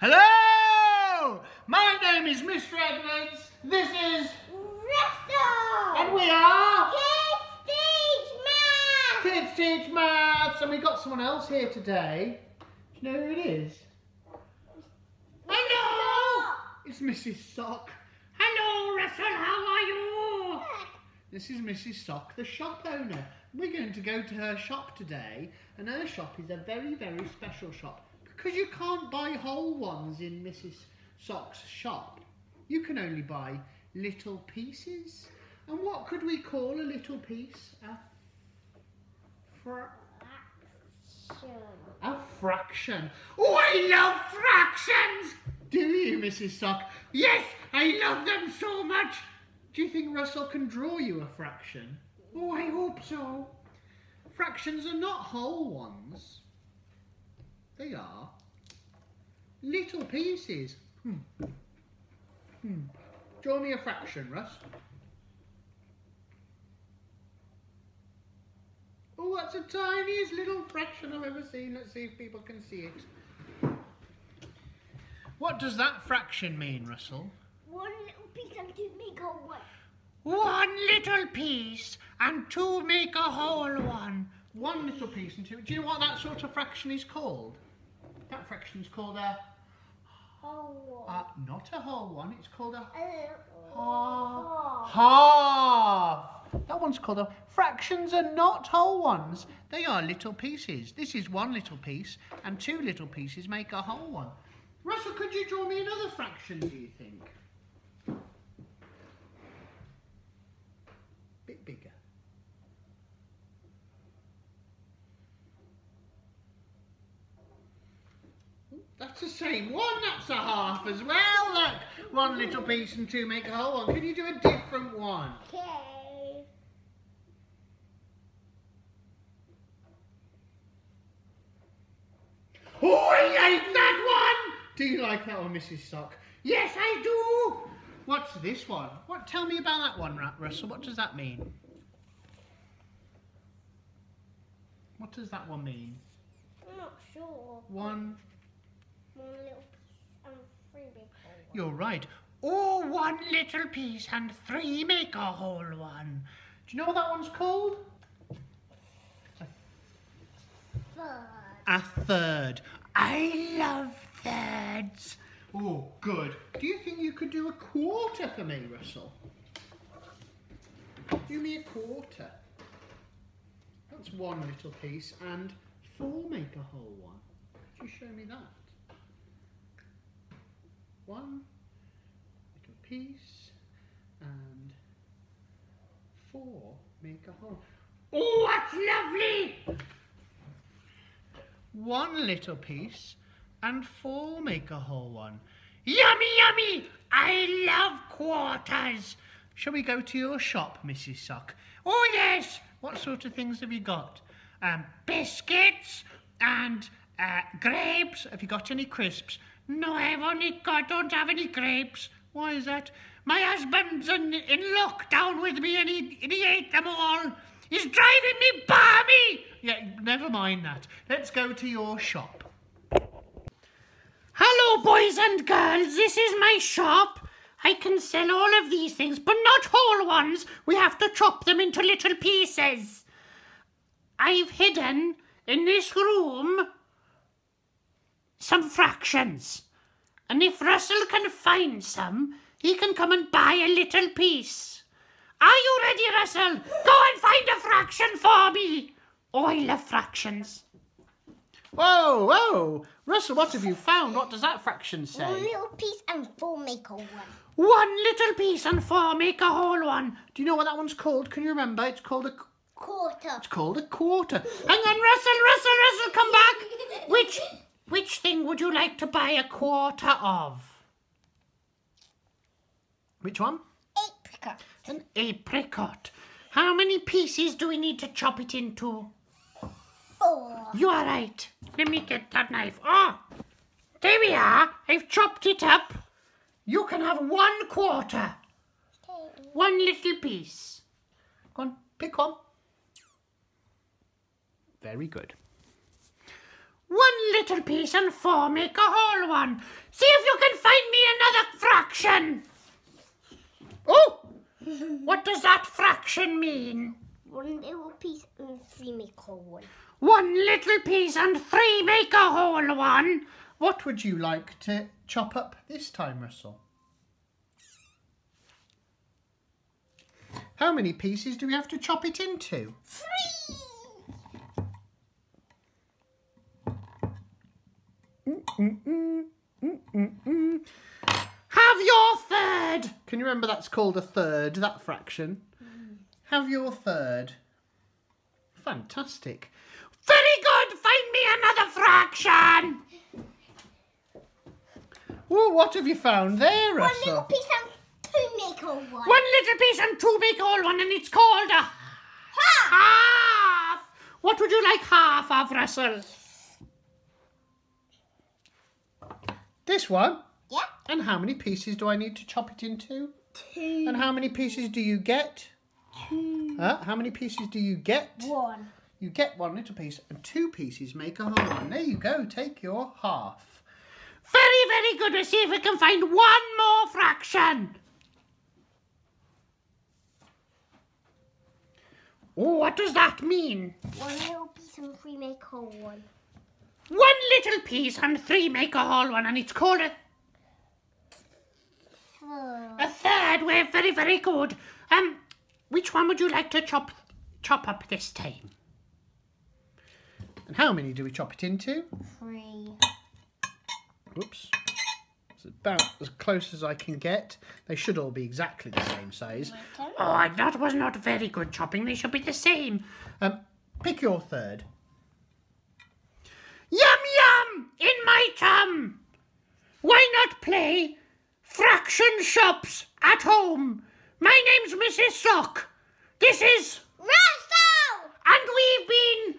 Hello! My name is Mr. Edwards. This is Russell! And we are Kids Teach Maths! Kids Teach Maths, and we got someone else here today. Do you know who it is? Hello! It's Mrs. Sock. Hello, Russell, how are you? This is Mrs. Sock, the shop owner. We're going to go to her shop today, and her shop is a very, very special shop because you can't buy whole ones in Mrs. Sock's shop. You can only buy little pieces. And what could we call a little piece? A fraction. Oh, I love fractions! Do you, Mrs. Sock? Yes, I love them so much. Do you think Russell can draw you a fraction? Oh, I hope so. Fractions are not whole ones. They are little pieces. Draw me a fraction, Russ. Oh, that's the tiniest little fraction I've ever seen. Let's see if people can see it. What does that fraction mean, Russell? One little piece and two make a one. One little piece and two make a whole one. One little piece and two. Do you know what that sort of fraction is called? That fraction is called a Whole one. not a whole one. It's called a Half. half. That one's called a. Fractions are not whole ones. They are little pieces. This is one little piece, and two little pieces make a whole one. Russell, could you draw me another fraction, do you think? Bit bigger. That's the same one. That's a half as well. Look, one little piece and two make a whole one. Can you do a different one? Okay. Oh, I like that one! Do you like that one, Mrs. Sock? Yes, I do! What's this one? Tell me about that one, Russell. What does that mean? What does that one mean? I'm not sure. One little piece and three make a whole one. You're right. Oh, one little piece and three make a whole one. Do you know what that one's called? Third. A third. I love thirds. Oh, good. Do you think you could do a quarter for me, Russell? Do me a quarter. That's one little piece and four make a whole one. Could you show me that? One little piece and four make a whole. Oh, that's lovely! One little piece and four make a whole one. Yummy, yummy! I love quarters. Shall we go to your shop, Mrs. Sock? Oh, yes. What sort of things have you got? Biscuits and grapes. Have you got any crisps? No, I don't have any grapes. Why is that? My husband's in lockdown with me and he ate them all. He's driving me balmy. Yeah, never mind that. Let's go to your shop. Hello, boys and girls. This is my shop. I can sell all of these things, but not whole ones. We have to chop them into little pieces. I've hidden in this room some fractions. And if Russell can find some, he can come and buy a little piece. Are you ready, Russell? Go and find a fraction for me. Oh, I love fractions. Whoa, whoa. Russell, what have you found? What does that fraction say? One little piece and four make a one. One little piece and four make a whole one. Do you know what that one's called? Can you remember? It's called a Quarter. It's called a quarter. Hang on, Russell, come back. Which thing would you like to buy a quarter of? Which one? Apricot. An apricot. How many pieces do we need to chop it into? 4. You are right. Let me get that knife. Oh, there we are. I've chopped it up. You can have 1 quarter. Okay. One little piece. Go on, pick one. Very good. 1 little piece and 4 make a whole one. See if you can find me another fraction. Oh! What does that fraction mean? 1 little piece and 3 make a whole one. 1 little piece and 3 make a whole one. What would you like to chop up this time, Russell? How many pieces do we have to chop it into? 3! Have your third. Can you remember that's called a third, that fraction? Have your third. Fantastic. Very good. Find me another fraction. Oh, what have you found there, Russell? 1 little piece and 2 make a whole one. 1 little piece and 2 make a whole one, and it's called a half. What would you like half of, Russell? This one? Yeah. And how many pieces do I need to chop it into? 2. And how many pieces do you get? 2. How many pieces do you get? 1. You get 1 little piece and 2 pieces make a whole one. There you go. Take your half. Very, very good. We'll see if we can find 1 more fraction. Oh, what does that mean? 1 little piece and 3 make a whole one. 1 little piece and 3 make a whole one, and it's called a third. We're very, very good. Which one would you like to chop up this time? And how many do we chop it into? 3. Oops. It's about as close as I can get. They should all be exactly the same size. Oh, that was not very good chopping. They should be the same. Pick your third. Yum, yum! In my tum! Why not play fraction shops at home? My name's Mrs. Sock. This is Russell! And we've been